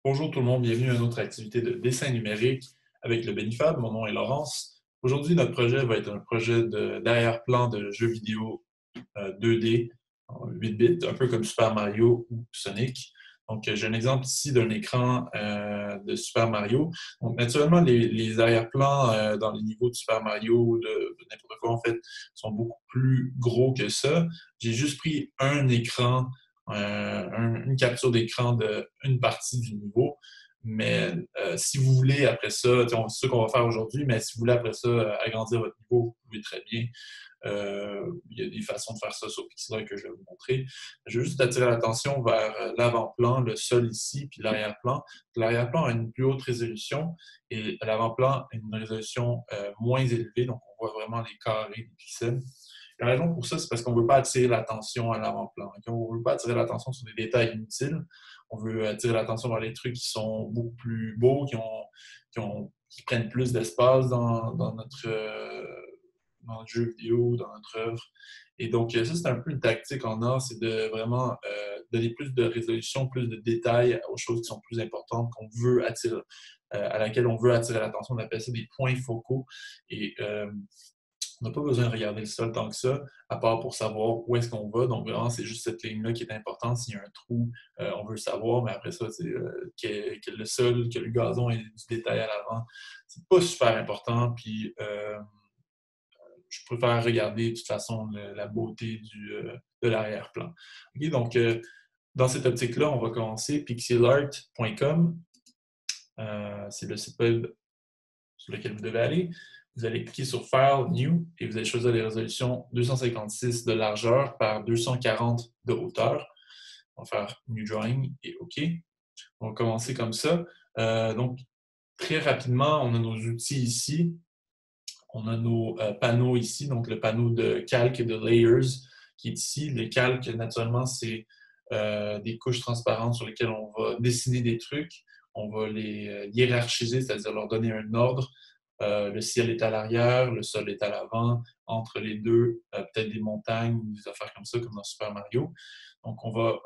Bonjour tout le monde, bienvenue à une autre activité de dessin numérique avec le Benifab. Mon nom est Laurence. Aujourd'hui, notre projet va être un projet d'arrière-plan de jeux vidéo 2D en 8 bits, un peu comme Super Mario ou Sonic. Donc, j'ai un exemple ici d'un écran de Super Mario. Donc, naturellement, les arrière-plans dans les niveaux de Super Mario ou de n'importe quoi, en fait, sont beaucoup plus gros que ça. J'ai juste pris un écran, une capture d'écran d'une partie du niveau. Mais si vous voulez, après ça, c'est ce qu'on va faire aujourd'hui, mais si vous voulez, après ça, agrandir votre niveau, vous pouvez très bien. Il y a des façons de faire ça sur Pixelart que je vais vous montrer. Je veux juste attirer l'attention vers l'avant-plan, le sol ici, puis l'arrière-plan. L'arrière-plan a une plus haute résolution et l'avant-plan a une résolution moins élevée, donc on voit vraiment les carrés des pixels. La raison pour ça, c'est parce qu'on ne veut pas attirer l'attention à l'avant-plan. On ne veut pas attirer l'attention sur des détails inutiles. On veut attirer l'attention vers les trucs qui sont beaucoup plus beaux, qui prennent plus d'espace dans notre jeu vidéo, dans notre œuvre. Et donc, ça, c'est un peu une tactique en art, c'est de vraiment donner plus de résolution, plus de détails aux choses qui sont plus importantes, à laquelle on veut attirer l'attention. On appelle ça des points focaux. Et on n'a pas besoin de regarder le sol tant que ça, à part pour savoir où est-ce qu'on va. Donc, vraiment, c'est juste cette ligne-là qui est importante. S'il y a un trou, on veut le savoir, mais après ça, que le sol, que le gazon ait du détail à l'avant, c'est pas super important. Puis, je préfère regarder de toute façon la beauté de l'arrière-plan. Okay, donc, dans cette optique-là, on va commencer pixelart.com. C'est le site web sur lequel vous devez aller. Vous allez cliquer sur File, New, et vous allez choisir les résolutions 256 de largeur par 240 de hauteur. On va faire New Drawing et OK. On va commencer comme ça. Donc, très rapidement, on a nos outils ici. On a nos panneaux ici, donc le panneau de calque et de layers qui est ici. Les calques, naturellement, c'est des couches transparentes sur lesquelles on va dessiner des trucs. On va les hiérarchiser, c'est-à-dire leur donner un ordre. Le ciel est à l'arrière, le sol est à l'avant. Entre les deux, peut-être des montagnes ou des affaires comme ça, comme dans Super Mario. Donc, on va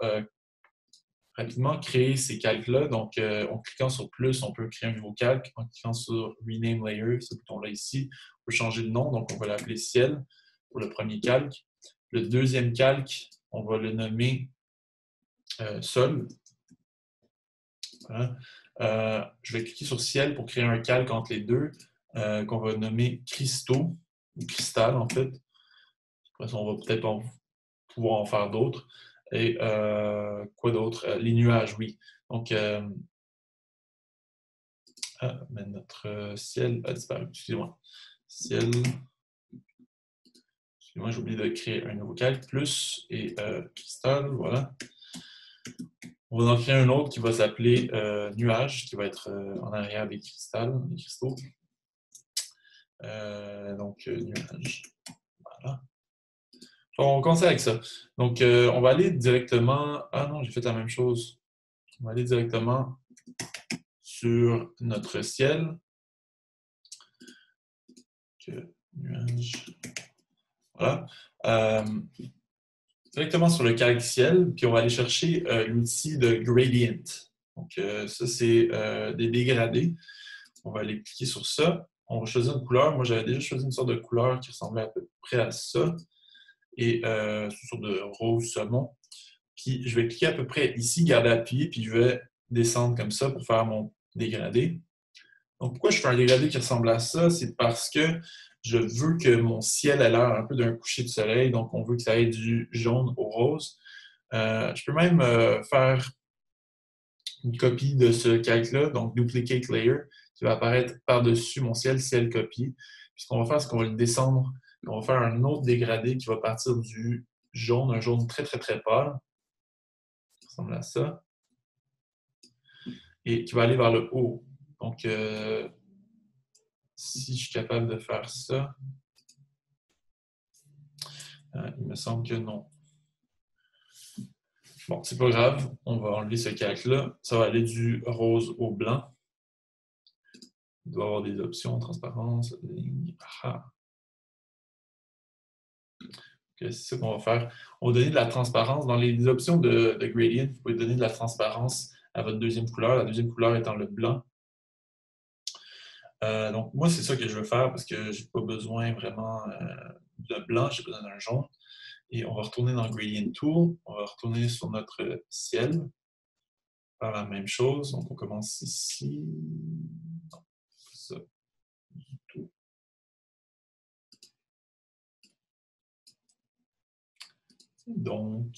rapidement créer ces calques-là. Donc, en cliquant sur plus, on peut créer un nouveau calque. En cliquant sur Rename Layer, ce bouton-là ici, on peut changer de nom. Donc, on va l'appeler ciel pour le premier calque. Le deuxième calque, on va le nommer sol. Voilà. Je vais cliquer sur ciel pour créer un calque entre les deux, qu'on va nommer cristaux, ou cristal en fait. Après, on va peut-être pouvoir en faire d'autres. Et quoi d'autre? Les nuages, oui. Donc, mais notre ciel a disparu. Excusez-moi. Ciel. Excusez-moi, j'ai oublié de créer un nouveau calque. Plus et cristal, voilà. On va en créer un autre qui va s'appeler nuage, qui va être en arrière des cristaux. Donc, nuage. Voilà. On va commencer avec ça. Donc, on va aller directement. Ah non, j'ai fait la même chose. On va aller directement sur notre ciel. Nuage. Voilà. Directement sur le calque ciel, puis on va aller chercher l'outil de gradient. Donc, ça, c'est des dégradés. On va aller cliquer sur ça. On va choisir une couleur. Moi, j'avais déjà choisi une sorte de couleur qui ressemblait à peu près à ça. Et une sorte de rose saumon. Puis, je vais cliquer à peu près ici, garder appuyé, puis je vais descendre comme ça pour faire mon dégradé. Donc, pourquoi je fais un dégradé qui ressemble à ça? C'est parce que je veux que mon ciel ait l'air un peu d'un coucher de soleil. Donc, on veut que ça ait du jaune au rose. Je peux même faire une copie de ce calque-là, donc Duplicate Layer, qui va apparaître par-dessus mon ciel copié. Puis ce qu'on va faire, c'est qu'on va le descendre. Puis on va faire un autre dégradé qui va partir du jaune, un jaune très, très, très pâle. Ça ressemble à ça. Et qui va aller vers le haut. Donc, si je suis capable de faire ça, il me semble que non. Bon, c'est pas grave, on va enlever ce calque-là. Ça va aller du rose au blanc. Il doit y avoir des options, transparence, ligne. C'est ça qu'on va faire. On va donner de la transparence. Dans les options de gradient, vous pouvez donner de la transparence à votre deuxième couleur, la deuxième couleur étant le blanc. Donc, moi, c'est ça que je veux faire parce que j'ai pas besoin vraiment de blanc, j'ai besoin d'un jaune. Et on va retourner dans Gradient Tool, on va retourner sur notre ciel, faire la même chose. Donc, on commence ici. Non, ça du tout. Donc,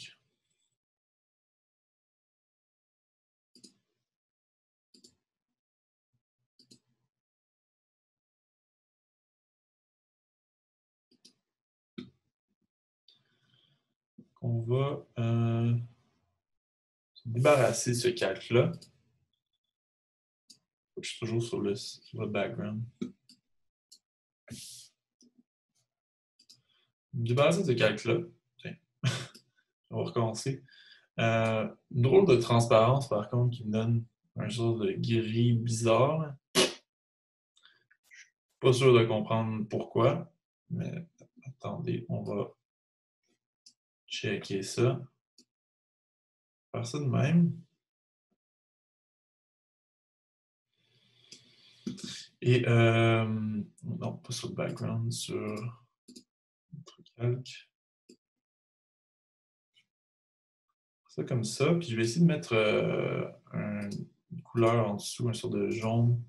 on va se débarrasser de ce calque-là. Je suis toujours sur le background. Me débarrasser de ce calque-là. On va recommencer. Une drôle de transparence, par contre, qui me donne un genre de gris bizarre. Pas sûr de comprendre pourquoi, mais attendez, on va checker ça. Faire ça de même. Et non, pas sur le background, sur notre calque. Ça comme ça. Puis je vais essayer de mettre une couleur en dessous, un sorte de jaune.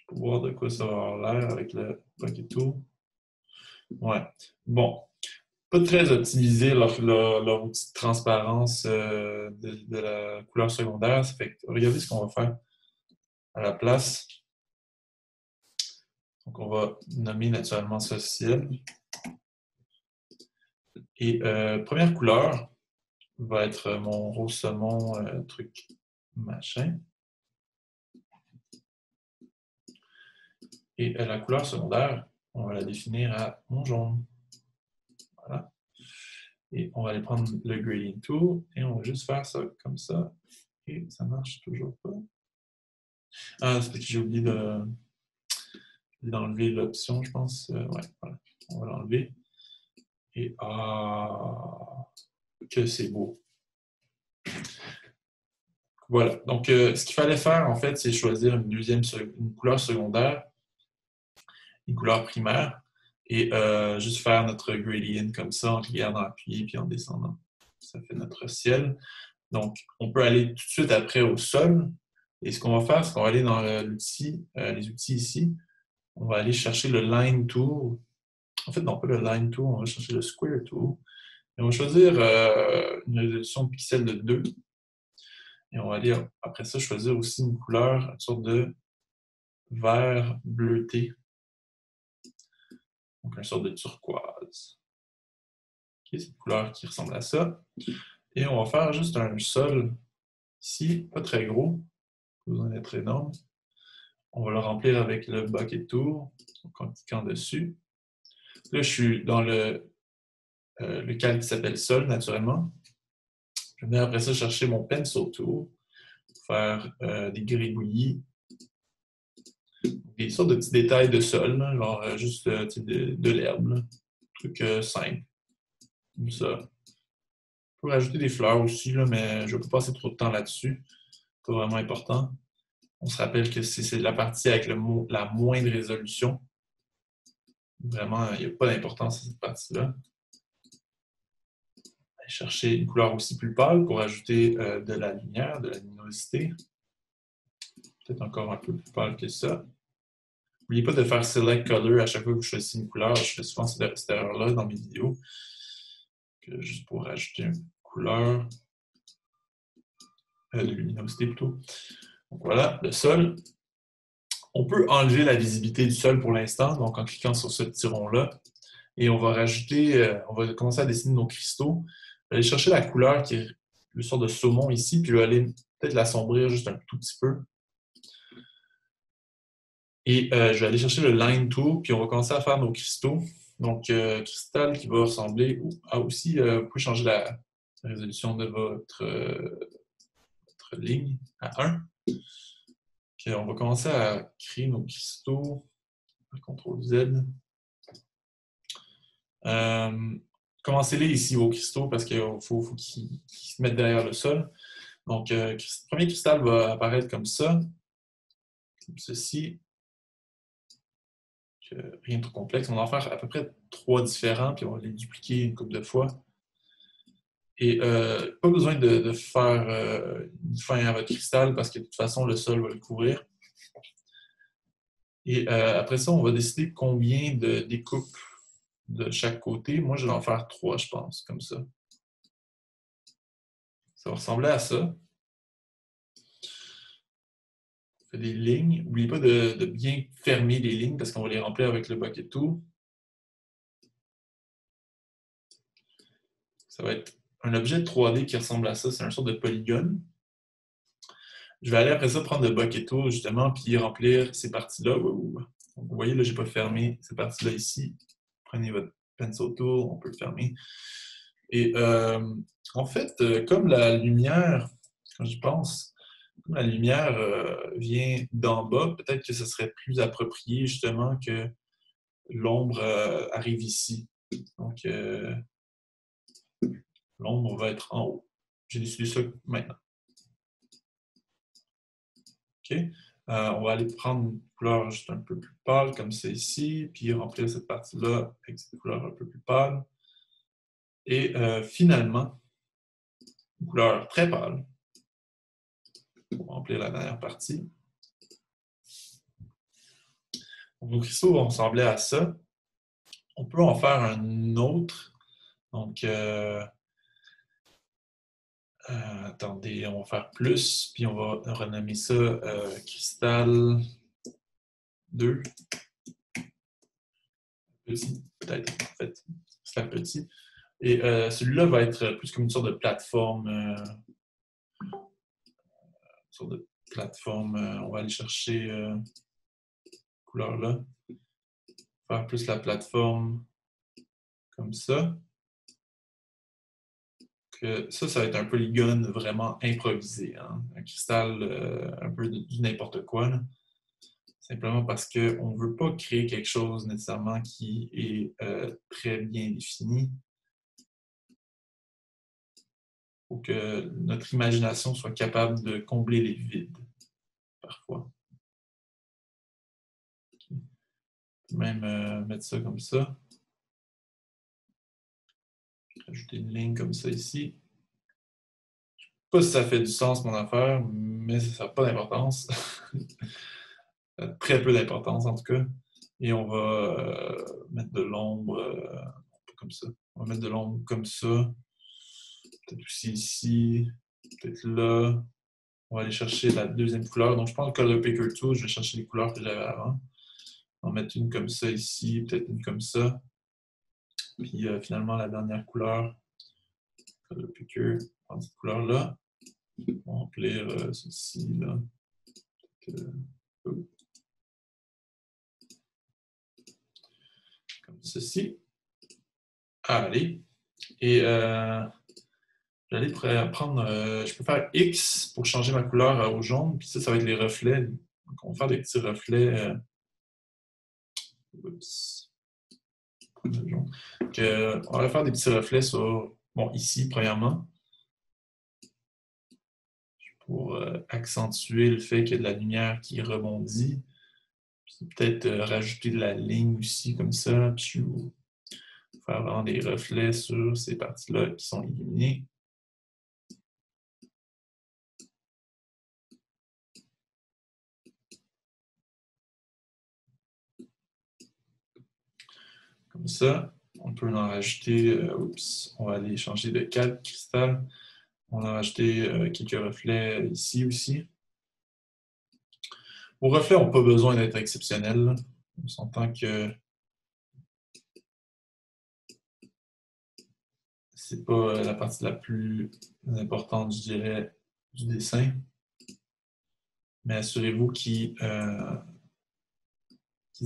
Pour voir de quoi ça va avoir l'air avec le Pocket Tool. Ouais. Bon. Pas très optimisé leur outil de transparence de la couleur secondaire. Ça fait que, regardez ce qu'on va faire à la place. Donc, on va nommer naturellement ça ciel. Et première couleur va être mon rose saumon truc machin. Et la couleur secondaire, on va la définir à mon jaune. Voilà. Et on va aller prendre le Gradient Tool et on va juste faire ça comme ça. Et ça marche toujours pas. Ah, c'est parce que j'ai oublié d'enlever l'option, je pense. Ouais, voilà. On va l'enlever. Et que c'est beau. Voilà. Donc, ce qu'il fallait faire, en fait, c'est choisir une couleur secondaire, une couleur primaire, et juste faire notre gradient comme ça, en regardant appuyé puis en descendant. Ça fait notre ciel. Donc, on peut aller tout de suite après au sol. Et ce qu'on va faire, c'est qu'on va aller dans l'outil, les outils ici. On va aller chercher le Line Tool. En fait, non, pas le Line Tool, on va chercher le Square Tool. Et on va choisir une résolution de pixels de 2. Et on va aller, après ça, choisir aussi une couleur, une sorte de vert bleuté. Donc, une sorte de turquoise. Okay, c'est une couleur qui ressemble à ça. Et on va faire juste un sol ici, pas très gros, pas besoin d'être énorme. On va le remplir avec le Bucket Tool, donc en cliquant dessus. Là, je suis dans le calque qui s'appelle sol, naturellement. Je vais venir après ça chercher mon Pencil Tool pour faire des gribouillis, des sortes de petits détails de sol, là, genre juste de l'herbe, truc simple, comme ça. On peut rajouter des fleurs aussi, là, mais je ne vais pas passer trop de temps là-dessus. Pas vraiment important. On se rappelle que c'est la partie avec la moindre résolution. Vraiment, il n'y a pas d'importance à cette partie-là. Chercher une couleur aussi plus pâle pour ajouter de la lumière, de la luminosité. Peut-être encore un peu plus pâle que ça. N'oubliez pas de faire Select Color à chaque fois que vous choisissez une couleur. Je fais souvent cette erreur-là dans mes vidéos. Juste pour ajouter une couleur, de luminosité plutôt. Donc voilà, le sol. On peut enlever la visibilité du sol pour l'instant, donc en cliquant sur ce petit rond-là. Et on va rajouter, on va commencer à dessiner nos cristaux. On va aller chercher la couleur qui est le sort de saumon ici, puis je vais aller peut-être l'assombrir juste un tout petit peu. Et je vais aller chercher le Line Tool, puis on va commencer à faire nos cristaux. Donc, cristal qui va ressembler aussi, vous pouvez changer la résolution de votre ligne à 1. Puis on va commencer à créer nos cristaux. CTRL Z. Commencez-les ici, vos cristaux, parce qu'il faut qu'ils se mettent derrière le sol. Donc, le premier cristal va apparaître comme ça, comme ceci. Rien de trop complexe. On va en faire à peu près 3 différents, puis on va les dupliquer une couple de fois. Et pas besoin de faire une fin à votre cristal parce que de toute façon, le sol va le couvrir. Et après ça, on va décider combien de découpes de chaque côté. Moi, je vais en faire 3, je pense, comme ça. Ça va ressembler à ça. On fait des lignes. N'oubliez pas de bien fermer les lignes parce qu'on va les remplir avec le bucket tool. Ça va être un objet 3D qui ressemble à ça. C'est un sorte de polygone. Je vais aller après ça prendre le bucket tool justement puis remplir ces parties-là. Vous voyez, là, je n'ai pas fermé ces parties-là ici. Prenez votre pencil tool, on peut le fermer. Et en fait, comme la lumière, quand j'y pense, comme la lumière vient d'en bas, peut-être que ce serait plus approprié justement que l'ombre arrive ici. Donc, l'ombre va être en haut. J'ai décidé ça maintenant. OK. On va aller prendre une couleur juste un peu plus pâle, comme ça ici, puis remplir cette partie-là avec cette couleur un peu plus pâle. Et finalement, une couleur très pâle pour remplir la dernière partie. Donc, nos cristaux vont ressembler à ça. On peut en faire un autre. Donc, attendez, on va faire plus, puis on va renommer ça cristal 2. Petit, peut-être, en fait. Cristal petit. Et celui-là va être plus comme une sorte de plateforme. On va aller chercher couleur là. Faire plus la plateforme comme ça. Ça va être un polygone vraiment improvisé. Hein? Un cristal un peu du n'importe quoi. Là. Simplement parce qu'on ne veut pas créer quelque chose nécessairement qui est très bien défini. Il faut que notre imagination soit capable de combler les vides, parfois. Okay. On peut même mettre ça comme ça. Ajouter une ligne comme ça ici. Je ne sais pas si ça fait du sens, mon affaire, mais ça n'a pas d'importance. Très peu d'importance, en tout cas. Et on va mettre de l'ombre comme ça. On va mettre de l'ombre comme ça. Peut-être aussi ici. Peut-être là. On va aller chercher la deuxième couleur. Donc, je prends le Color Picker Tool. Je vais chercher les couleurs que j'avais avant. On va mettre une comme ça ici. Peut-être une comme ça. Puis, finalement, la dernière couleur. Color Picker. On prend cette couleur-là. On va remplir ceci, là. Comme ceci. Allez. Et j'allais prendre, je peux faire X pour changer ma couleur au jaune, puis ça va être les reflets. Donc, on va faire des petits reflets. Oups. Donc, on va faire des petits reflets sur, bon, ici, premièrement, pour accentuer le fait qu'il y a de la lumière qui rebondit. Puis peut-être rajouter de la ligne aussi, comme ça, puis faire vraiment des reflets sur ces parties-là qui sont illuminées. Comme ça, on peut en rajouter, oups, on va aller changer de 4 cristal. On a rajouté quelques reflets ici aussi. Vos reflets n'ont pas besoin d'être exceptionnels. On s'entend que c'est pas la partie la plus importante, je dirais, du dessin. Mais assurez-vous qu'ils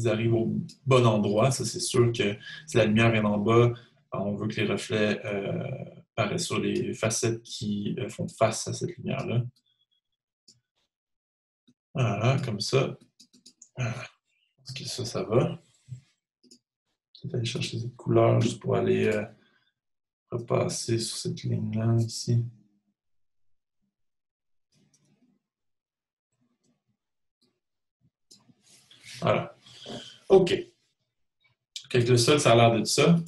arrivent au bon endroit. Ça, c'est sûr que si la lumière vient d'en bas, on veut que les reflets paraissent sur les facettes qui font face à cette lumière-là. Voilà, comme ça. Voilà. Je pense que ça va. Je vais aller chercher cette couleur juste pour aller repasser sur cette ligne-là, ici. Voilà. OK. Avec le sol, ça a l'air de ça.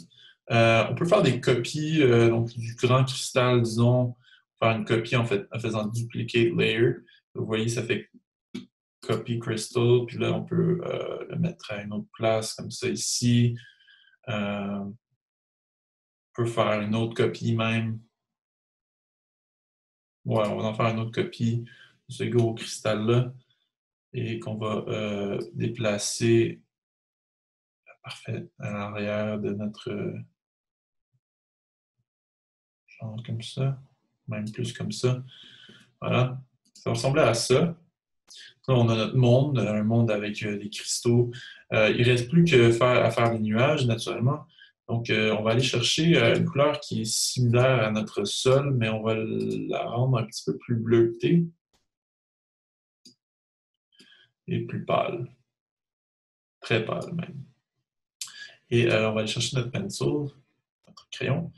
On peut faire des copies donc du grand cristal, disons, faire une copie en faisant duplicate layer. Vous voyez, ça fait copy crystal, puis là, on peut le mettre à une autre place, comme ça ici. On peut faire une autre copie même. Ouais, on va en faire une autre copie de ce gros cristal-là et qu'on va déplacer parfait à l'arrière de notre genre comme ça, même plus comme ça. Voilà. Ça ressemblait à ça. Là, on a notre monde, un monde avec des cristaux. Il ne reste plus à faire des nuages, naturellement. Donc, on va aller chercher une couleur qui est similaire à notre sol, mais on va la rendre un petit peu plus bleutée et plus pâle. Très pâle, même. Et on va aller chercher notre pencil, notre crayon.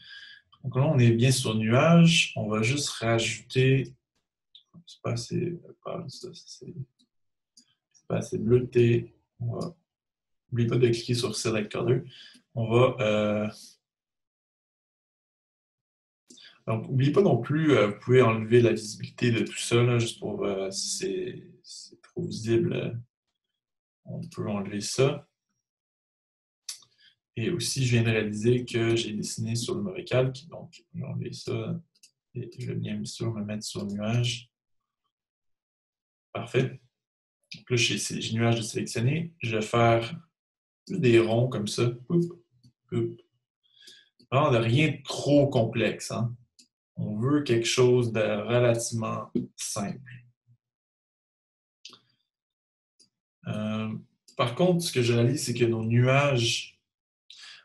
Donc là, on est bien sur nuage. On va juste rajouter. C'est pas assez pâle, ça. C'est pas assez bleuté. N'oublie pas de cliquer sur Select Color. On va. Donc, n'oubliez pas non plus, vous pouvez enlever la visibilité de tout ça, là, juste pour si c'est trop visible, on peut enlever ça. Et aussi, je viens de réaliser que j'ai dessiné sur le mauvais calque, donc je vais enlever ça et je vais bien sûr me mettre sur le nuage. Parfait. Donc là, j'ai ces nuages de sélectionner. Je vais faire des ronds comme ça. Vraiment de rien de trop complexe. Hein? On veut quelque chose de relativement simple. Par contre, ce que je réalise, c'est que nos nuages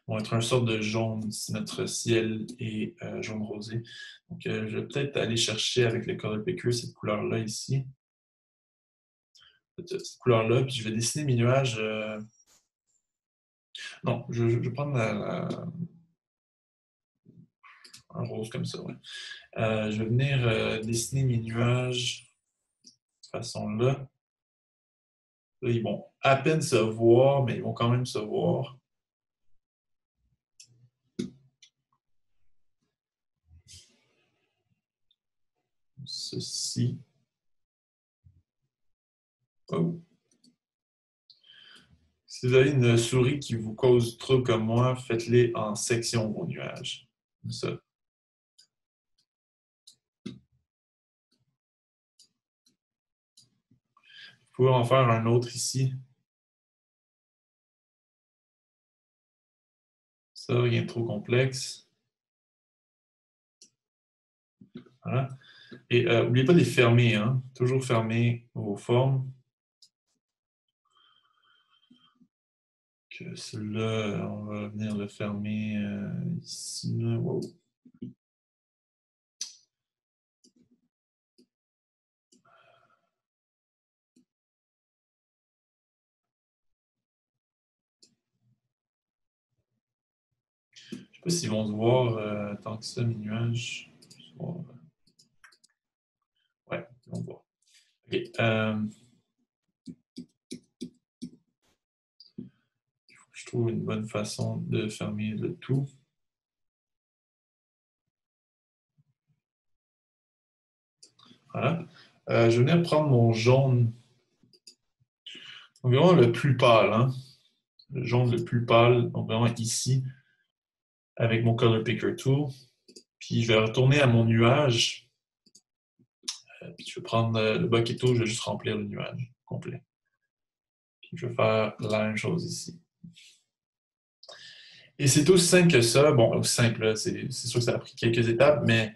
vont être une sorte de jaune si notre ciel est jaune rosé. Donc, je vais peut-être aller chercher avec le Color Picker cette couleur-là ici. Cette couleur-là, puis je vais dessiner mes nuages. Non, je vais prendre un rose comme ça. Ouais. Je vais venir dessiner mes nuages de cette façon-là. Là, ils vont à peine se voir, mais ils vont quand même se voir. Ceci. Oh. Si vous avez une souris qui vous cause trop comme moi, faites-les en section vos nuages. Comme ça. Vous pouvez en faire un autre ici. Ça, rien de trop complexe. Voilà. Et n'oubliez pas de les fermer. Hein? Toujours fermer vos formes. Que celui-là, on va venir le fermer ici. Là. Wow. Je ne sais pas s'ils vont se voir tant que ça, mes nuages. Ouais, ils vont voir. OK. Je trouve une bonne façon de fermer le tout. Voilà. Je vais venir prendre mon jaune. Donc, vraiment le plus pâle. Hein? Le jaune le plus pâle. Donc, vraiment ici, avec mon Color Picker Tool. Puis, je vais retourner à mon nuage. Puis, je vais prendre le bucket tool. Je vais juste remplir le nuage complet. Puis, je vais faire la même chose ici. Et c'est aussi simple que ça. Bon, aussi simple, c'est sûr que ça a pris quelques étapes, mais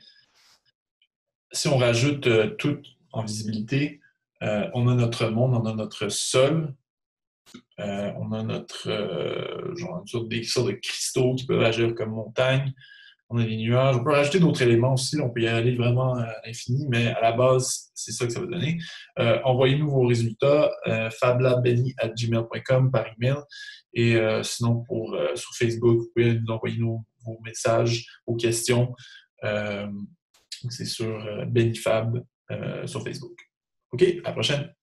si on rajoute tout en visibilité, on a notre monde, on a notre sol, on a notre genre des sortes de cristaux qui peuvent agir comme montagne, on a des nuages, on peut rajouter d'autres éléments aussi, on peut y aller vraiment à l'infini, mais à la base, c'est ça que ça va donner. Envoyez-nous vos résultats, fablabbenny@gmail.com par email, et sinon sur Facebook, vous pouvez nous envoyer vos messages, vos questions. C'est sur BennyFab sur Facebook. OK, à la prochaine.